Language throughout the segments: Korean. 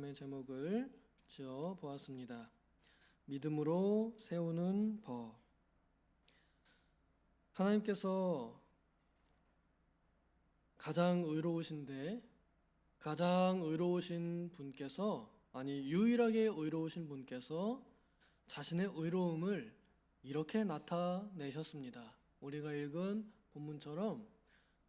본문의 제목을 지어 보았습니다. 믿음으로 세우는 법. 하나님께서 가장 의로우신데 가장 의로우신 분께서 유일하게 의로우신 분께서 자신의 의로움을 이렇게 나타내셨습니다. 우리가 읽은 본문처럼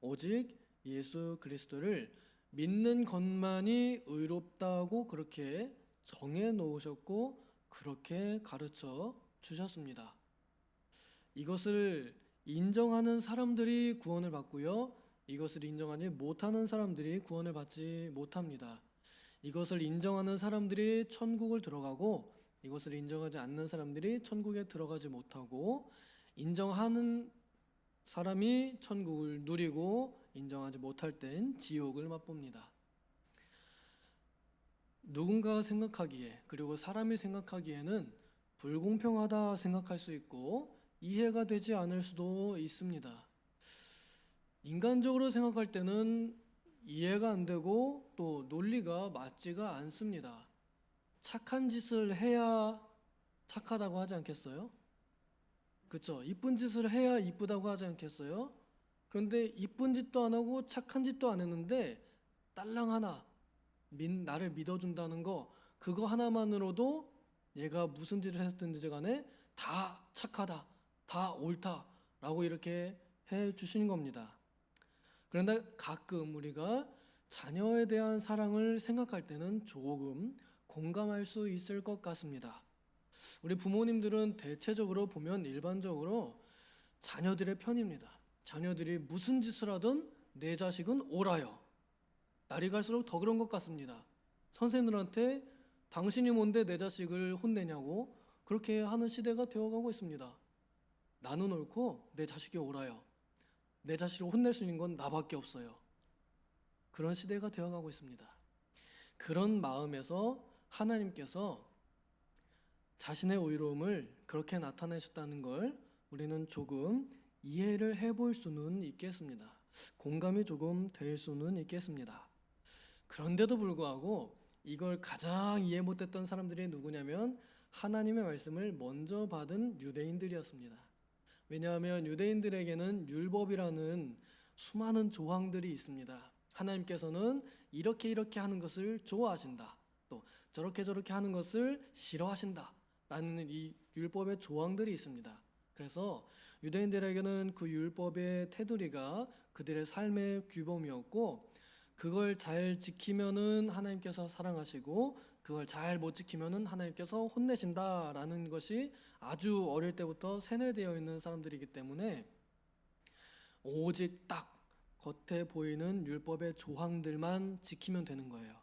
오직 예수 그리스도를 믿는 것만이 의롭다고 그렇게 정해 놓으셨고 그렇게 가르쳐 주셨습니다. 이것을 인정하는 사람들이 구원을 받고요. 이것을 인정하지 못하는 사람들이 구원을 받지 못합니다. 이것을 인정하는 사람들이 천국을 들어가고 이것을 인정하지 않는 사람들이 천국에 들어가지 못하고 인정하는 사람이 천국을 누리고 인정하지 못할 땐 지옥을 맛봅니다. 누군가가 생각하기에 그리고 사람이 생각하기에는 불공평하다 생각할 수 있고 이해가 되지 않을 수도 있습니다. 인간적으로 생각할 때는 이해가 안 되고 또 논리가 맞지가 않습니다. 착한 짓을 해야 착하다고 하지 않겠어요? 그렇죠? 이쁜 짓을 해야 이쁘다고 하지 않겠어요? 그런데 이쁜 짓도 안 하고 착한 짓도 안 했는데 딸랑 하나 나를 믿어준다는 거 그거 하나만으로도 얘가 무슨 짓을 했든지 간에 다 착하다, 다 옳다 라고 이렇게 해 주시는 겁니다. 그런데 가끔 우리가 자녀에 대한 사랑을 생각할 때는 조금 공감할 수 있을 것 같습니다. 우리 부모님들은 대체적으로 보면 일반적으로 자녀들의 편입니다. 자녀들이 무슨 짓을 하든 내 자식은 옳아요. 날이 갈수록 더 그런 것 같습니다. 선생님들한테 당신이 뭔데 내 자식을 혼내냐고 그렇게 하는 시대가 되어가고 있습니다. 나는 옳고 내 자식이 옳아요. 내 자식을 혼낼 수 있는 건 나밖에 없어요. 그런 시대가 되어가고 있습니다. 그런 마음에서 하나님께서 자신의 의로움을 그렇게 나타내셨다는 걸 우리는 조금 이해를 해볼 수는 있겠습니다. 공감이 조금 될 수는 있겠습니다. 그런데도 불구하고 이걸 가장 이해 못했던 사람들이 누구냐면 하나님의 말씀을 먼저 받은 유대인들이었습니다. 왜냐하면 유대인들에게는 율법이라는 수많은 조항들이 있습니다. 하나님께서는 이렇게 하는 것을 좋아하신다. 또 저렇게 하는 것을 싫어하신다. 라는 이 율법의 조항들이 있습니다. 그래서 유대인들에게는 그 율법의 테두리가 그들의 삶의 규범이었고 그걸 잘 지키면은 하나님께서 사랑하시고 그걸 잘 못 지키면은 하나님께서 혼내신다라는 것이 아주 어릴 때부터 세뇌되어 있는 사람들이기 때문에 오직 딱 겉에 보이는 율법의 조항들만 지키면 되는 거예요.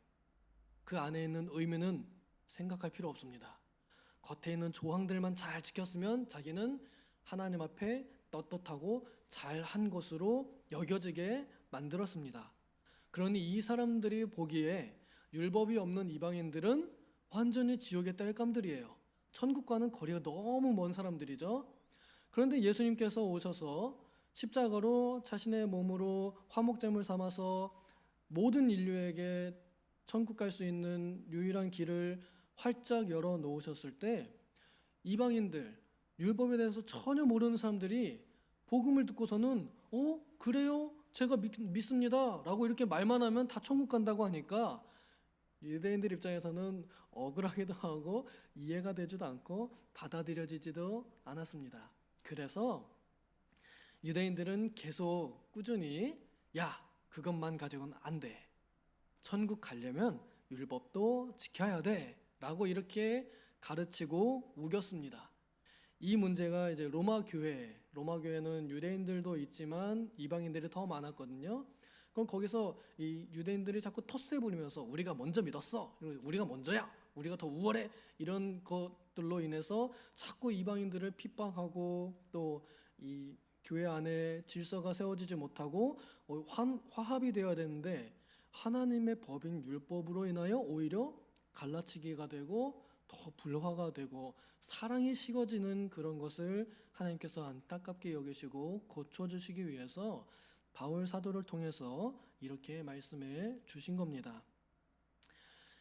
그 안에 있는 의미는 생각할 필요 없습니다. 겉에 있는 조항들만 잘 지켰으면 자기는 하나님 앞에 떳떳하고 잘한 것으로 여겨지게 만들었습니다. 그러니 이 사람들이 보기에 율법이 없는 이방인들은 완전히 지옥의 땔감들이에요. 천국과는 거리가 너무 먼 사람들이죠. 그런데 예수님께서 오셔서 십자가로 자신의 몸으로 화목제물 삼아서 모든 인류에게 천국 갈 수 있는 유일한 길을 활짝 열어 놓으셨을 때 이방인들, 율법에 대해서 전혀 모르는 사람들이 복음을 듣고서는 그래요? 제가 믿습니다 라고 이렇게 말만 하면 다 천국 간다고 하니까 유대인들 입장에서는 억울하기도 하고 이해가 되지도 않고 받아들여지지도 않았습니다. 그래서 유대인들은 계속 꾸준히 그것만 가지고는 안 돼. 천국 가려면 율법도 지켜야 돼 라고 이렇게 가르치고 우겼습니다. 이 문제가 이제 로마 교회는 유대인들도 있지만 이방인들이 더 많았거든요. 그럼 거기서 이 유대인들이 자꾸 텃세 부리면서 우리가 먼저 믿었어, 우리가 먼저야, 우리가 더 우월해 이런 것들로 인해서 자꾸 이방인들을 핍박하고 또 이 교회 안에 질서가 세워지지 못하고 화합이 되어야 되는데 하나님의 법인 율법으로 인하여 오히려 갈라치기가 되고 더 불화가 되고 사랑이 식어지는 그런 것을 하나님께서 안타깝게 여기시고 고쳐주시기 위해서 바울 사도를 통해서 이렇게 말씀해 주신 겁니다.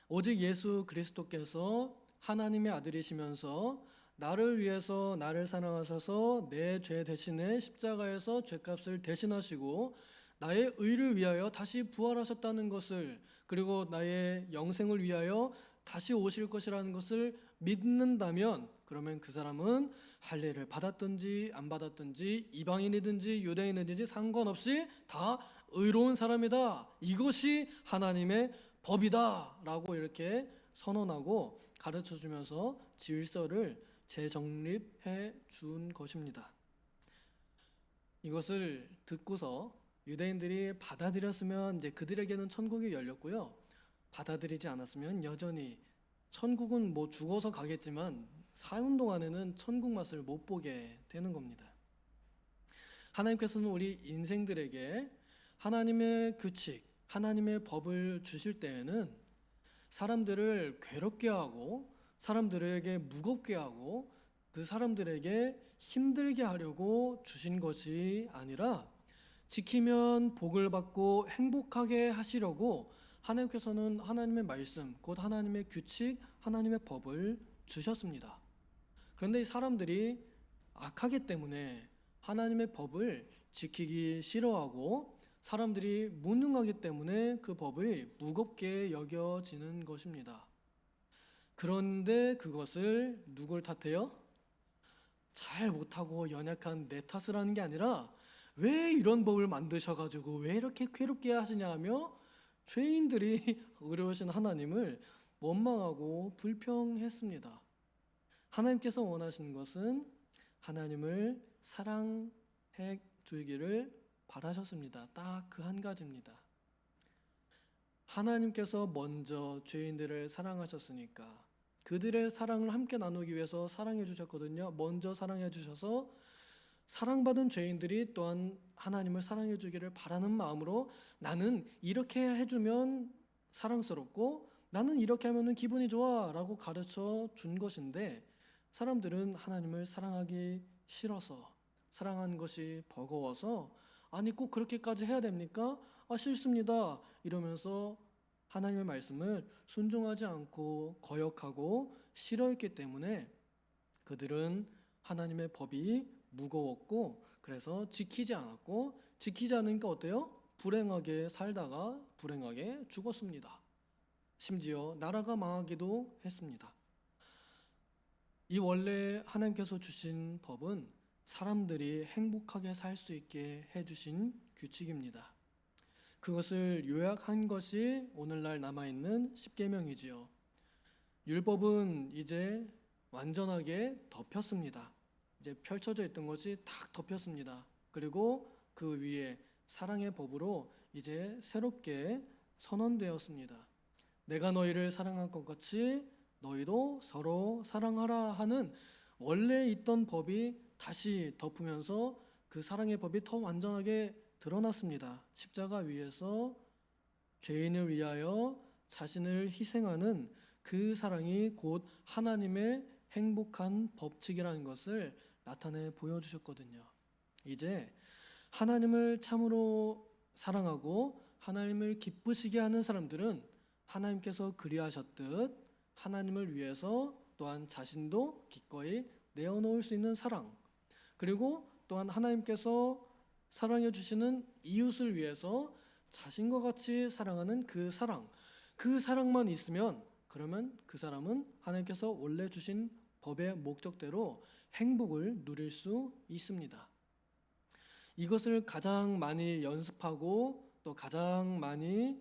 오직 예수 그리스도께서 하나님의 아들이시면서 나를 위해서 나를 사랑하셔서 내 죄 대신에 십자가에서 죄값을 대신하시고 나의 의를 위하여 다시 부활하셨다는 것을, 그리고 나의 영생을 위하여 다시 오실 것이라는 것을 믿는다면, 그러면 그 사람은 할례를 받았든지 안 받았든지 이방인이든지 유대인이든지 상관없이 다 의로운 사람이다. 이것이 하나님의 법이다 라고 이렇게 선언하고 가르쳐 주면서 질서를 재정립해 준 것입니다. 이것을 듣고서 유대인들이 받아들였으면 이제 그들에게는 천국이 열렸고요. 받아들이지 않았으면 여전히 천국은 뭐 죽어서 가겠지만 사는 동안에는 천국 맛을 못 보게 되는 겁니다. 하나님께서는 우리 인생들에게 하나님의 규칙, 하나님의 법을 주실 때에는 사람들을 괴롭게 하고 사람들에게 무겁게 하고 그 사람들에게 힘들게 하려고 주신 것이 아니라 지키면 복을 받고 행복하게 하시려고 하나님께서는 하나님의 말씀, 곧 하나님의 규칙, 하나님의 법을 주셨습니다. 그런데 이 사람들이 악하기 때문에 하나님의 법을 지키기 싫어하고 사람들이 무능하기 때문에 그 법을 무겁게 여겨지는 것입니다. 그런데 그것을 누굴 탓해요? 잘 못하고 연약한 내 탓을 하는 게 아니라 왜 이런 법을 만드셔가지고 왜 이렇게 괴롭게 하시냐 하며 죄인들이 의로우신 하나님을 원망하고 불평했습니다. 하나님께서 원하시는 것은 하나님을 사랑해 주기를 바라셨습니다. 딱 그 한 가지입니다. 하나님께서 먼저 죄인들을 사랑하셨으니까 그들의 사랑을 함께 나누기 위해서 사랑해 주셨거든요. 먼저 사랑해 주셔서 사랑받은 죄인들이 또한 하나님을 사랑해 주기를 바라는 마음으로 나는 이렇게 해주면 사랑스럽고 나는 이렇게 하면 기분이 좋아 라고 가르쳐 준 것인데, 사람들은 하나님을 사랑하기 싫어서, 사랑하는 것이 버거워서 아니 꼭 그렇게까지 해야 됩니까? 아 싫습니다 이러면서 하나님의 말씀을 순종하지 않고 거역하고 싫어했기 때문에 그들은 하나님의 법이 무거웠고 그래서 지키지 않았고, 지키지 않으니까 어때요? 불행하게 살다가 불행하게 죽었습니다. 심지어 나라가 망하기도 했습니다. 이 원래 하나님께서 주신 법은 사람들이 행복하게 살 수 있게 해주신 규칙입니다. 그것을 요약한 것이 오늘날 남아있는 십계명이지요. 율법은 이제 완전하게 덮였습니다. 이제 펼쳐져 있던 것이 탁 덮였습니다. 그리고 그 위에 사랑의 법으로 이제 새롭게 선언되었습니다. 내가 너희를 사랑한 것 같이 너희도 서로 사랑하라 하는 원래 있던 법이 다시 덮으면서 그 사랑의 법이 더 완전하게 드러났습니다. 십자가 위에서 죄인을 위하여 자신을 희생하는 그 사랑이 곧 하나님의 행복한 법칙이라는 것을 나타내 보여주셨거든요. 이제 하나님을 참으로 사랑하고 하나님을 기쁘시게 하는 사람들은 하나님께서 그리하셨듯 하나님을 위해서 또한 자신도 기꺼이 내어놓을 수 있는 사랑, 그리고 또한 하나님께서 사랑해 주시는 이웃을 위해서 자신과 같이 사랑하는 그 사랑, 그 사랑만 있으면 그러면 그 사람은 하나님께서 원래 주신 법의 목적대로 행복을 누릴 수 있습니다. 이것을 가장 많이 연습하고 또 가장 많이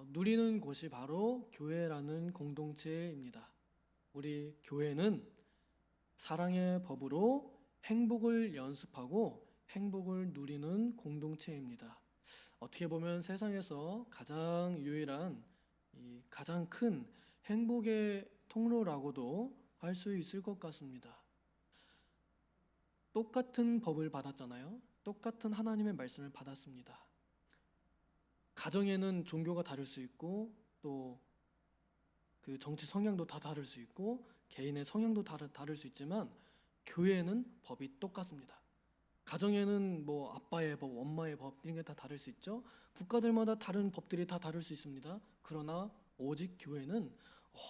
누리는 곳이 바로 교회라는 공동체입니다. 우리 교회는 사랑의 법으로 행복을 연습하고 행복을 누리는 공동체입니다. 어떻게 보면 세상에서 가장 유일한 가장 큰 행복의 통로라고도 할 수 있을 것 같습니다. 똑같은 법을 받았잖아요. 똑같은 하나님의 말씀을 받았습니다. 가정에는 종교가 다를 수 있고 또 그 정치 성향도 다 다를 수 있고 개인의 성향도 다를 수 있지만 교회는 법이 똑같습니다. 가정에는 뭐 아빠의 법, 엄마의 법 이런 게 다 다를 수 있죠. 국가들마다 다른 법들이 다 다를 수 있습니다. 그러나 오직 교회는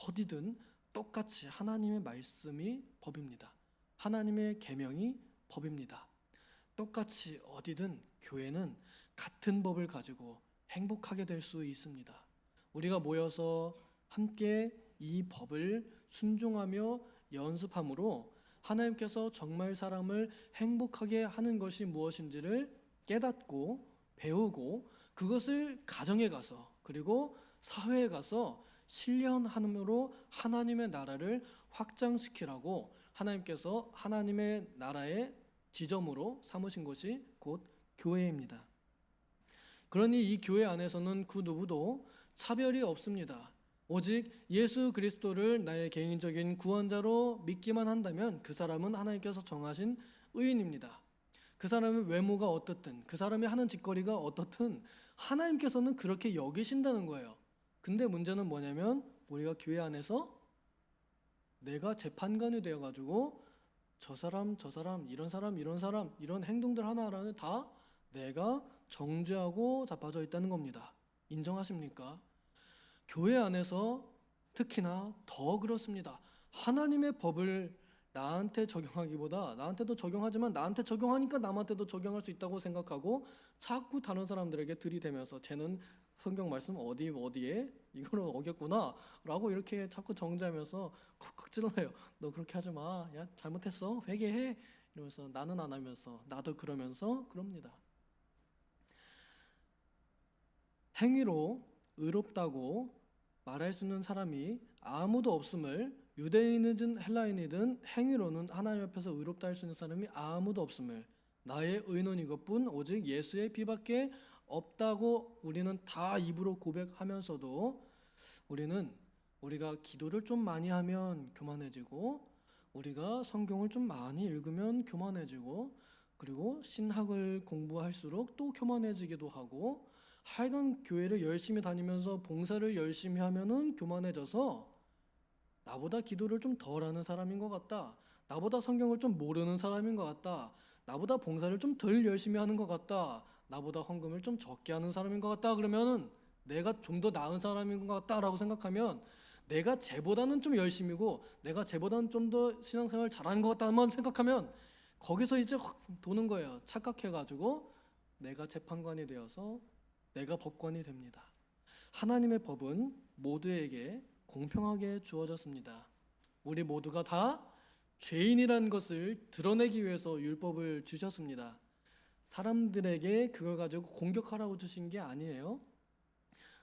어디든 똑같이 하나님의 말씀이 법입니다. 하나님의 계명이 법입니다. 똑같이 어디든 교회는 같은 법을 가지고 행복하게 될 수 있습니다. 우리가 모여서 함께 이 법을 순종하며 연습함으로 하나님께서 정말 사람을 행복하게 하는 것이 무엇인지를 깨닫고 배우고 그것을 가정에 가서 그리고 사회에 가서 실현함으로 하나님의 나라를 확장시키라고 하나님께서 하나님의 나라의 지점으로 삼으신 것이 곧 교회입니다. 그러니 이 교회 안에서는 그 누구도 차별이 없습니다. 오직 예수 그리스도를 나의 개인적인 구원자로 믿기만 한다면 그 사람은 하나님께서 정하신 의인입니다. 그 사람의 외모가 어떻든 그 사람이 하는 짓거리가 어떻든 하나님께서는 그렇게 여기신다는 거예요. 근데 문제는 뭐냐면 우리가 교회 안에서 내가 재판관이 되어가지고 저 사람 이런 사람 이런 행동들 하나하나는 다 내가 정죄하고 자빠져 있다는 겁니다. 인정하십니까? 교회 안에서 특히나 더 그렇습니다. 하나님의 법을 나한테 적용하기보다 나한테도 적용하지만 나한테 적용하니까 남한테도 적용할 수 있다고 생각하고 자꾸 다른 사람들에게 들이대면서 쟤는 성경 말씀 어디에 이거를 어겼구나 라고 이렇게 자꾸 정죄하면서 쿡쿡 찔러요. 너 그렇게 하지 마. 야 잘못했어. 회개해. 이러면서 나는 안 하면서 나도 그러면서 그럽니다. 행위로 의롭다고 말할 수 있는 사람이 아무도 없음을 유대인이든 헬라인이든 행위로는 하나님 앞에서 의롭다 할 수 있는 사람이 아무도 없음을 나의 의는 이것뿐 오직 예수의 피밖에 없다고 우리는 다 입으로 고백하면서도 우리가 기도를 좀 많이 하면 교만해지고 우리가 성경을 좀 많이 읽으면 교만해지고 그리고 신학을 공부할수록 또 교만해지기도 하고 하여간 교회를 열심히 다니면서 봉사를 열심히 하면은 교만해져서 나보다 기도를 좀 덜 하는 사람인 것 같다. 나보다 성경을 좀 모르는 사람인 것 같다. 나보다 봉사를 좀 덜 열심히 하는 것 같다. 나보다 헌금을 좀 적게 하는 사람인 것 같다. 그러면은 내가 좀 더 나은 사람인 것 같다라고 생각하면 내가 쟤보다는 좀 열심히고 내가 쟤보다는 좀 더 신앙생활 잘하는 것 같다만 생각하면 거기서 이제 확 도는 거예요. 착각해가지고 내가 재판관이 되어서 내가 법관이 됩니다. 하나님의 법은 모두에게 공평하게 주어졌습니다. 우리 모두가 다 죄인이라는 것을 드러내기 위해서 율법을 주셨습니다. 사람들에게 그걸 가지고 공격하라고 주신 게 아니에요.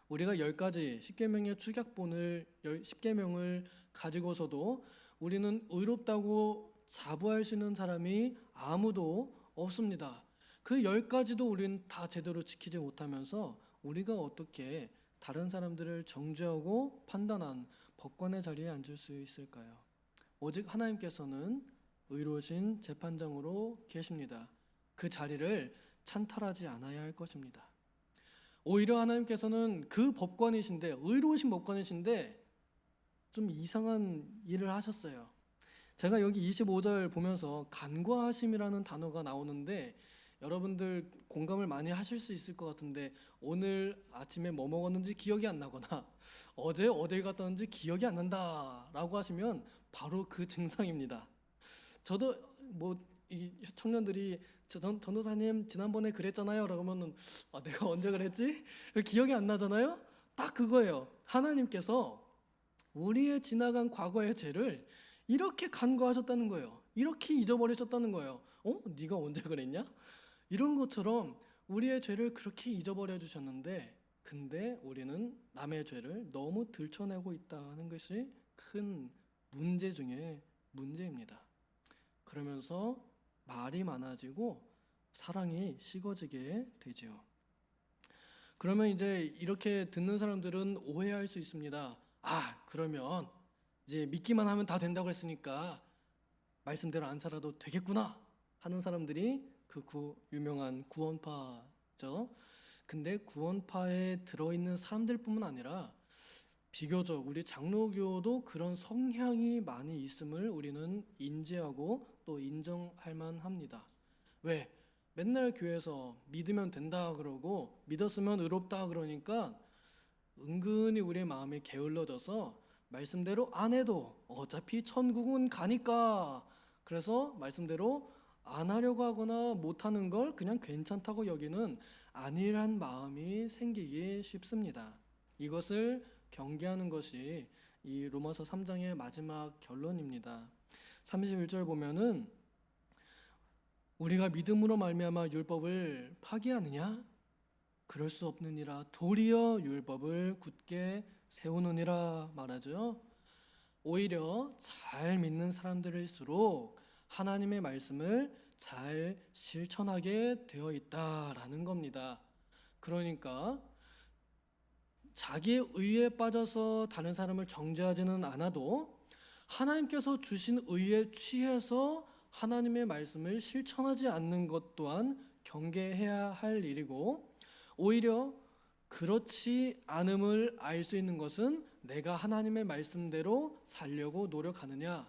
우리가 10가지 십계명의 축약본을 10계명을 가지고서도 우리는 의롭다고 자부할 수 있는 사람이 아무도 없습니다. 그 10가지도 우리는 다 제대로 지키지 못하면서 우리가 어떻게 다른 사람들을 정죄하고 판단한 법관의 자리에 앉을 수 있을까요? 오직 하나님께서는 의로우신 재판장으로 계십니다. 그 자리를 찬탈하지 않아야 할 것입니다. 오히려 하나님께서는 그 법관이신데 의로우신 법관이신데 좀 이상한 일을 하셨어요. 제가 여기 25절 보면서 간과하심이라는 단어가 나오는데 여러분들 공감을 많이 하실 수 있을 것 같은데 오늘 아침에 뭐 먹었는지 기억이 안 나거나 어제 어딜 갔다 왔는지 기억이 안 난다 라고 하시면 바로 그 증상입니다. 저도 이 청년들이 전도사님 지난번에 그랬잖아요 라고 하면은 내가 언제 그랬지? 기억이 안 나잖아요. 딱 그거예요. 하나님께서 우리의 지나간 과거의 죄를 이렇게 간과하셨다는 거예요. 이렇게 잊어버리셨다는 거예요. 네가 언제 그랬냐? 이런 것처럼 우리의 죄를 그렇게 잊어버려 주셨는데 근데 우리는 남의 죄를 너무 들춰내고 있다는 것이 큰 문제 중에 문제입니다. 그러면서 말이 많아지고 사랑이 식어지게 되지요. 그러면 이제 이렇게 듣는 사람들은 오해할 수 있습니다. 그러면 이제 믿기만 하면 다 된다고 했으니까 말씀대로 안 살아도 되겠구나 하는 사람들이 그 유명한 구원파죠. 근데 구원파에 들어있는 사람들뿐만 아니라 비교적 우리 장로교도 그런 성향이 많이 있음을 우리는 인지하고 또 인정할 만합니다. 왜? 맨날 교회에서 믿으면 된다 그러고 믿었으면 의롭다 그러니까 은근히 우리의 마음이 게을러져서 말씀대로 안 해도 어차피 천국은 가니까, 그래서 말씀대로 안 하려고 하거나 못하는 걸 그냥 괜찮다고 여기는 안일한 마음이 생기기 쉽습니다. 이것을 경계하는 것이 이 로마서 3장의 마지막 결론입니다. 31절 보면은 우리가 믿음으로 말미암아 율법을 파기하느냐? 그럴 수 없느니라. 도리어 율법을 굳게 세우느니라 말하죠. 오히려 잘 믿는 사람들일수록 하나님의 말씀을 잘 실천하게 되어 있다라는 겁니다. 그러니까 자기의 의에 빠져서 다른 사람을 정죄하지는 않아도 하나님께서 주신 의에 취해서 하나님의 말씀을 실천하지 않는 것 또한 경계해야 할 일이고, 오히려 그렇지 않음을 알 수 있는 것은 내가 하나님의 말씀대로 살려고 노력하느냐,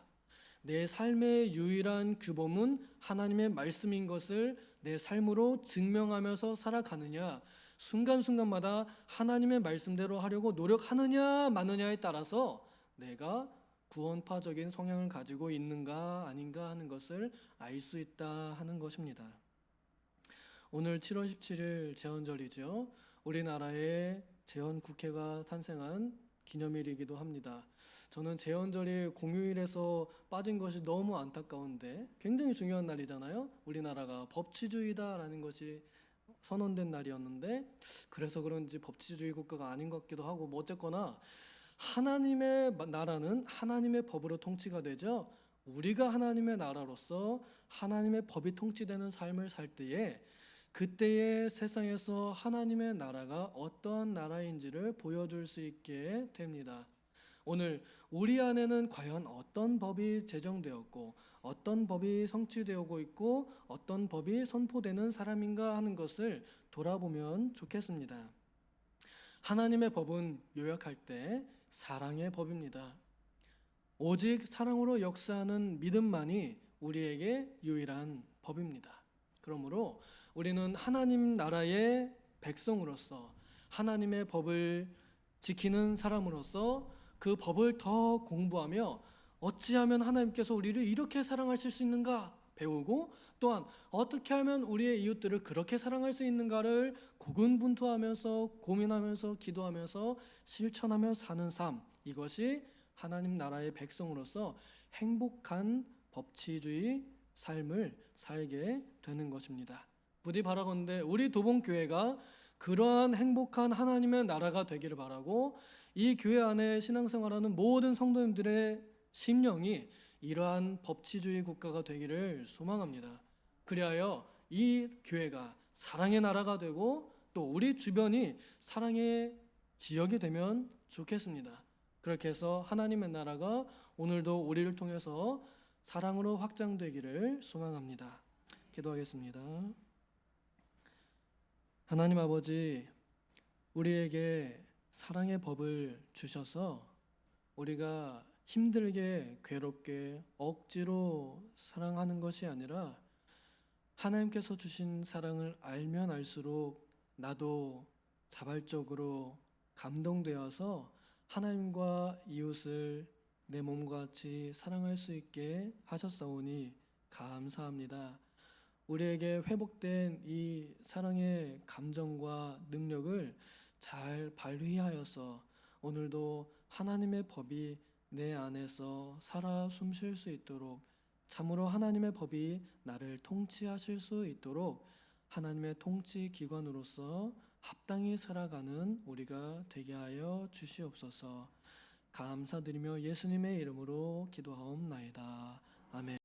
내 삶의 유일한 규범은 하나님의 말씀인 것을 내 삶으로 증명하면서 살아가느냐, 순간순간마다 하나님의 말씀대로 하려고 노력하느냐 마느냐에 따라서 내가 구원파적인 성향을 가지고 있는가 아닌가 하는 것을 알 수 있다 하는 것입니다. 오늘 7월 17일 제헌절이죠. 우리나라의 제헌국회가 탄생한 기념일이기도 합니다. 저는 제헌절이 공휴일에서 빠진 것이 너무 안타까운데, 굉장히 중요한 날이잖아요. 우리나라가 법치주의다라는 것이 선언된 날이었는데, 그래서 그런지 법치주의 국가가 아닌 것 같기도 하고, 뭐 어쨌거나 하나님의 나라는 하나님의 법으로 통치가 되죠. 우리가 하나님의 나라로서 하나님의 법이 통치되는 삶을 살 때에, 그때의 세상에서 하나님의 나라가 어떠한 나라인지를 보여줄 수 있게 됩니다. 오늘 우리 안에는 과연 어떤 법이 제정되었고 어떤 법이 성취되고 있고 어떤 법이 선포되는 사람인가 하는 것을 돌아보면 좋겠습니다. 하나님의 법은 요약할 때 사랑의 법입니다. 오직 사랑으로 역사하는 믿음만이 우리에게 유일한 법입니다. 그러므로 우리는 하나님 나라의 백성으로서 하나님의 법을 지키는 사람으로서 그 법을 더 공부하며 어찌하면 하나님께서 우리를 이렇게 사랑하실 수 있는가 배우고, 또한 어떻게 하면 우리의 이웃들을 그렇게 사랑할 수 있는가를 고군분투하면서 고민하면서 기도하면서 실천하며 사는 삶, 이것이 하나님 나라의 백성으로서 행복한 법치주의 삶을 살게 되는 것입니다. 부디 바라건대 우리 도봉교회가 그러한 행복한 하나님의 나라가 되기를 바라고, 이 교회 안에 신앙생활하는 모든 성도님들의 심령이 이러한 법치주의 국가가 되기를 소망합니다. 그리하여 이 교회가 사랑의 나라가 되고 또 우리 주변이 사랑의 지역이 되면 좋겠습니다. 그렇게 해서 하나님의 나라가 오늘도 우리를 통해서 사랑으로 확장되기를 소망합니다. 기도하겠습니다. 하나님 아버지, 우리에게 사랑의 법을 주셔서 우리가 힘들게 괴롭게 억지로 사랑하는 것이 아니라 하나님께서 주신 사랑을 알면 알수록 나도 자발적으로 감동되어서 하나님과 이웃을 내 몸과 같이 사랑할 수 있게 하셨사오니 감사합니다. 우리에게 회복된 이 사랑의 감정과 능력을 잘 발휘하여서 오늘도 하나님의 법이 내 안에서 살아 숨쉴 수 있도록, 참으로 하나님의 법이 나를 통치하실 수 있도록 하나님의 통치 기관으로서 합당히 살아가는 우리가 되게 하여 주시옵소서. 감사드리며 예수님의 이름으로 기도하옵나이다. 아멘.